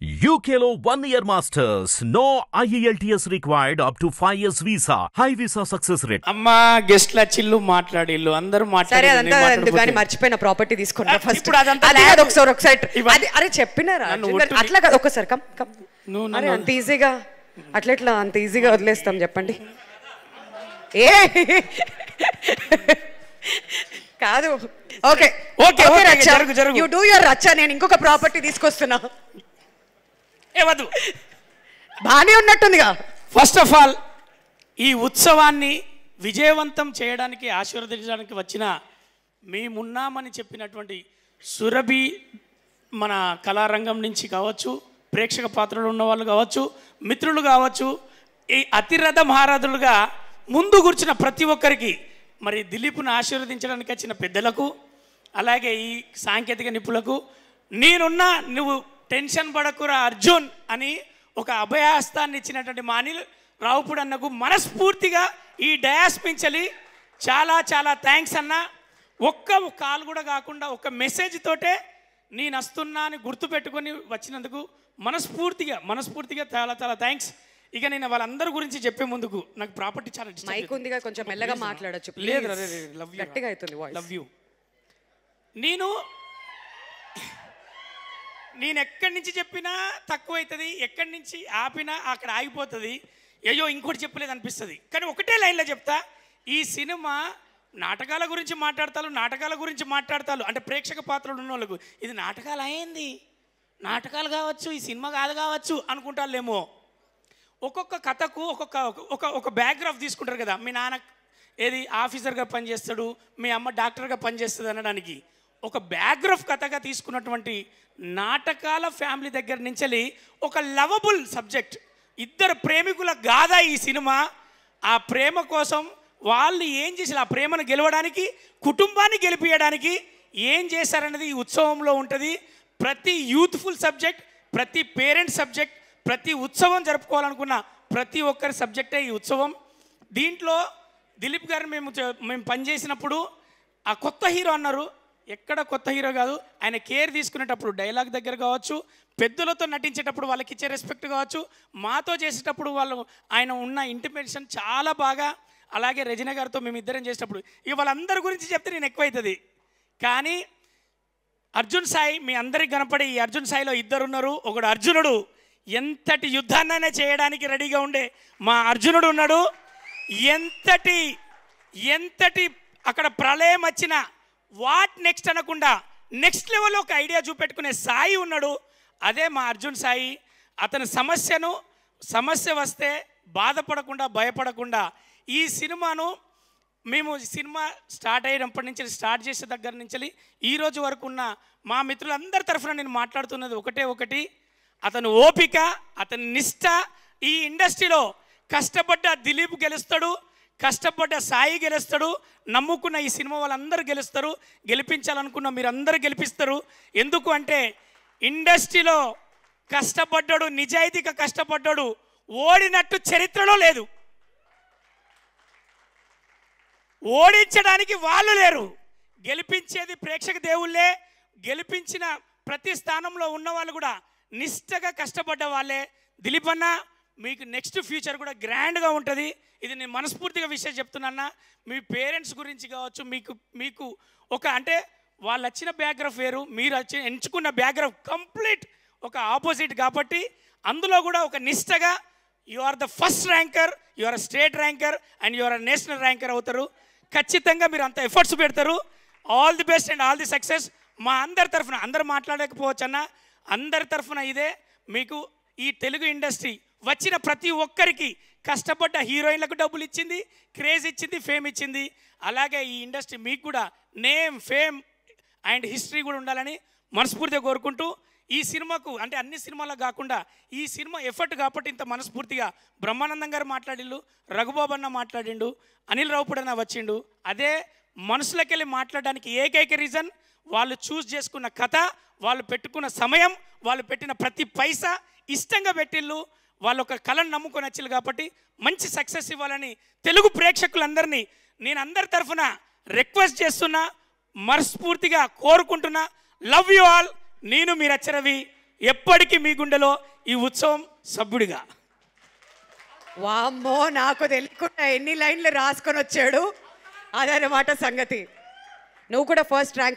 UKలో 1 year masters. No IELTS required up to 5 years visa. High visa success rate. అమ్మా గెస్ట్ల చిల్లు మాట్లాడిల్లు అందరూ సరే అదంతా ఎందుకు కానీ మర్చిపోయిన ప్రాపర్టీ తీసుకున్నా ఫస్ట్. ఇప్పుడు అదంతా లేదు ఒకసారి అది అరే చెప్పినారా అట్లా కాదు ఒకసారి కమ్ కమ్. అరే అంత ఈజీగా అట్లా అంత ఈజీగా వదిలేస్తాం చెప్పండి. ఏ కాదు ఓకే ఓకే ఓకే జరుగు జరుగు యు డు యువర్ రచ్చ. నేను ఇంకొక ప్రాపర్టీ తీసుకొస్తున్నా. ఏవదు బానే ఉన్నట్టుందిగా. ఫస్ట్ ఆఫ్ ఆల్ ఈ ఉత్సవాన్ని విజయవంతం చేయడానికి ఆశీర్వదించడానికి వచ్చిన మేమున్నామని చెప్పినటువంటి సురభి మన కళారంగం నుంచి కావచ్చు, ప్రేక్షక పాత్రలు ఉన్న వాళ్ళు కావచ్చు, మిత్రులు కావచ్చు, ఈ అతిరథ మహారథులుగా ముందు కూర్చున్న ప్రతి ఒక్కరికి, మరి దిలీప్ను ఆశీర్వదించడానికి వచ్చిన పెద్దలకు, అలాగే ఈ సాంకేతిక నిపుణులకు, నేనున్నా నువ్వు టెన్షన్ పడకురా అర్జున్ అని ఒక అభయహస్తాన్ని ఇచ్చినటువంటి మా అనిల్ రావుపూడి అన్నకు మనస్ఫూర్తిగా ఈ డయాస్ మించలి చాలా చాలా థ్యాంక్స్ అన్న. ఒక్క కాల్ కూడా కాకుండా ఒక మెసేజ్ తోటే నేను వస్తున్నా అని గుర్తుపెట్టుకొని వచ్చినందుకు మనస్ఫూర్తిగా చాలా చాలా థ్యాంక్స్. ఇక నేను వాళ్ళందరి గురించి చెప్పే ముందుకు నాకు ప్రాపర్టీ చాలా మైక్ ఉందిగా, కొంచెం మెల్లగా మాట్లాడొచ్చు. లేదు గట్టిగా అవుతుంది వాయిస్. Love you. నేను ఎక్కడి నుంచి చెప్పినా తక్కువ అవుతుంది, ఎక్కడి నుంచి ఆపినా అక్కడ ఆగిపోతుంది. అయ్యో ఇంకోటి చెప్పలేదు అనిపిస్తుంది. కానీ ఒకటే లైన్లో చెప్తా, ఈ సినిమా నాటకాల గురించి మాట్లాడతారు అంటే ప్రేక్షక పాత్రలు ఉన్న వాళ్ళకు ఇది నాటకాలు అయింది, నాటకాలు కావచ్చు, ఈ సినిమా కాదు కావచ్చు అనుకుంటారులేమో. ఒక్కొక్క కథకు ఒక బ్యాక్గ్రాఫ్ తీసుకుంటారు కదా. మీ నాన్న ఏది ఆఫీసర్గా పనిచేస్తాడు, మీ అమ్మ డాక్టర్గా పనిచేస్తుంది అనడానికి ఒక బ్యాక్గ్రాఫ్ కథగా తీసుకున్నటువంటి నాటకాల ఫ్యామిలీ దగ్గర నుంచి ఒక లవబుల్ సబ్జెక్ట్, ఇద్దరు ప్రేమికుల గాథ ఈ సినిమా. ఆ ప్రేమ కోసం వాళ్ళు ఏం చేశారు, ఆ ప్రేమను గెలవడానికి, కుటుంబాన్ని గెలిపించడానికి ఏం చేశారనేది ఈ ఉత్సవంలో ఉంటుంది. ప్రతి యూత్ఫుల్ సబ్జెక్ట్, ప్రతి పేరెంట్ సబ్జెక్ట్, ప్రతి ఉత్సవం జరుపుకోవాలనుకున్న ప్రతి ఒక్కరి సబ్జెక్టే ఈ ఉత్సవం. దీంట్లో దిలీప్ గారు మేము పనిచేసినప్పుడు ఆ కొత్త హీరో అన్నారు. ఎక్కడ కొత్త హీరో కాదు, ఆయన కేర్ తీసుకునేటప్పుడు డైలాగ్ దగ్గర కావచ్చు, పెద్దలతో నటించేటప్పుడు వాళ్ళకి ఇచ్చే రెస్పెక్ట్ కావచ్చు, మాతో చేసేటప్పుడు ఆయన ఉన్న ఇంటిమేషన్ చాలా బాగా. అలాగే రజనీ గారితో మేము ఇద్దరం చేసేటప్పుడు వాళ్ళందరి గురించి చెప్తే నేను ఎక్కువైతుంది. కానీ అర్జున్ సాయి మీ అందరికి కనపడే ఈ అర్జున్ సాయిలో ఇద్దరున్నారు. ఒకడు అర్జునుడు, ఎంతటి యుద్ధాన్నైనా చేయడానికి రెడీగా ఉండే మా అర్జునుడు ఉన్నాడు. ఎంతటి అక్కడ ప్రళయం వచ్చినా వాట్ నెక్స్ట్ అనకుండా నెక్స్ట్ లెవెల్లో ఒక ఐడియా చూపెట్టుకునే సాయి ఉన్నాడు. అదే మా అర్జున్ సాయి. అతని సమస్య వస్తే బాధపడకుండా, భయపడకుండా ఈ సినిమాను మేము సినిమా స్టార్ట్ అయినప్పటి నుంచి, స్టార్ట్ చేసే దగ్గర నుంచి ఈ రోజు వరకు ఉన్న మా మిత్రులందరి తరఫున నేను మాట్లాడుతున్నది ఒకటి, అతను ఓపిక, అతని నిష్ట. ఈ ఇండస్ట్రీలో కష్టపడ్డ దిలీప్ గెలుస్తాడు, కష్టపడ్డ సాయి గెలుస్తాడు, నమ్ముకున్న ఈ సినిమా వాళ్ళందరూ గెలుస్తారు, గెలిపించాలనుకున్న మీరందరూ గెలిపిస్తారు. ఎందుకు అంటే ఇండస్ట్రీలో కష్టపడ్డాడు, నిజాయితీగా కష్టపడ్డాడు, ఓడినట్టు చరిత్రలో లేదు. ఓడించడానికి వాళ్ళు లేరు, గెలిపించేది ప్రేక్షక దేవుళ్ళే. గెలిపించిన ప్రతి స్థానంలో ఉన్న వాళ్ళు కూడా నిష్టగా కష్టపడ్డ వాళ్ళే. దిలీప్ అన్న మీకు నెక్స్ట్ ఫ్యూచర్ కూడా గ్రాండ్గా ఉంటుంది. ఇది నేను మనస్ఫూర్తిగా విషయం చెప్తున్నా. మీ పేరెంట్స్ గురించి కావచ్చు, మీకు అంటే వాళ్ళు వచ్చిన బ్యాక్గ్రౌండ్ వేరు, మీరు ఎంచుకున్న బ్యాక్గ్రౌండ్ కంప్లీట్ ఒక ఆపోజిట్. కాబట్టి అందులో కూడా ఒక నిష్టగా you are the first ranker, you are state ranker and you are national ranker అవుతారు. ఖచ్చితంగా మీరు అంత ఎఫర్ట్స్ పెడతారు. All the best and all the success. మా అందరి తరఫున, అందరు మాట్లాడకపోవచ్చు అన్న, అందరి తరఫున ఇదే మీకు ఈ తెలుగు ఇండస్ట్రీ వచ్చిన ప్రతి ఒక్కరికి, కష్టపడ్డ హీరోయిన్లకు డబ్బులు ఇచ్చింది, క్రేజ్ ఇచ్చింది, ఫేమ్ ఇచ్చింది. అలాగే ఈ ఇండస్ట్రీ మీకు కూడా నేమ్, ఫేమ్ అండ్ హిస్టరీ కూడా ఉండాలని మనస్ఫూర్తిగా కోరుకుంటూ, ఈ సినిమాకు అంటే అన్ని సినిమాలకు కాకుండా ఈ సినిమా ఎఫర్ట్ కాబట్టి ఇంత మనస్ఫూర్తిగా బ్రహ్మానందం గారు మాట్లాడిండు, రఘుబాబు అన్న మాట్లాడిండు, అనిల్ రావుపూడి అన్న వచ్చిండు. అదే మనసులోకి వెళ్ళి మాట్లాడడానికి ఏకైక రీజన్, వాళ్ళు చూస్ చేసుకున్న కథ, వాళ్ళు పెట్టుకున్న సమయం, వాళ్ళు పెట్టిన ప్రతి పైసా ఇష్టంగా పెట్టిళ్ళు. వాళ్ళు ఒక కళను నమ్ముకొని వచ్చిళ్ళు కాబట్టి మంచి సక్సెస్ ఇవ్వాలని తెలుగు ప్రేక్షకులందరినీ నేను అందరి తరఫున రిక్వెస్ట్ చేస్తున్నా, మనస్ఫూర్తిగా కోరుకుంటున్నా. Love you all. నేను మీరు అచ్చరవి. ఎప్పటికీ మీ గుండెలో ఈ ఉత్సవం సభ్యుడిగా. వామ్మో, నాకు తెలియకుండా ఎన్ని లైన్లు రాసుకొని వచ్చాడు. అదనమాట సంగతి. నువ్వు కూడా ఫస్ట్ ర్యాంక్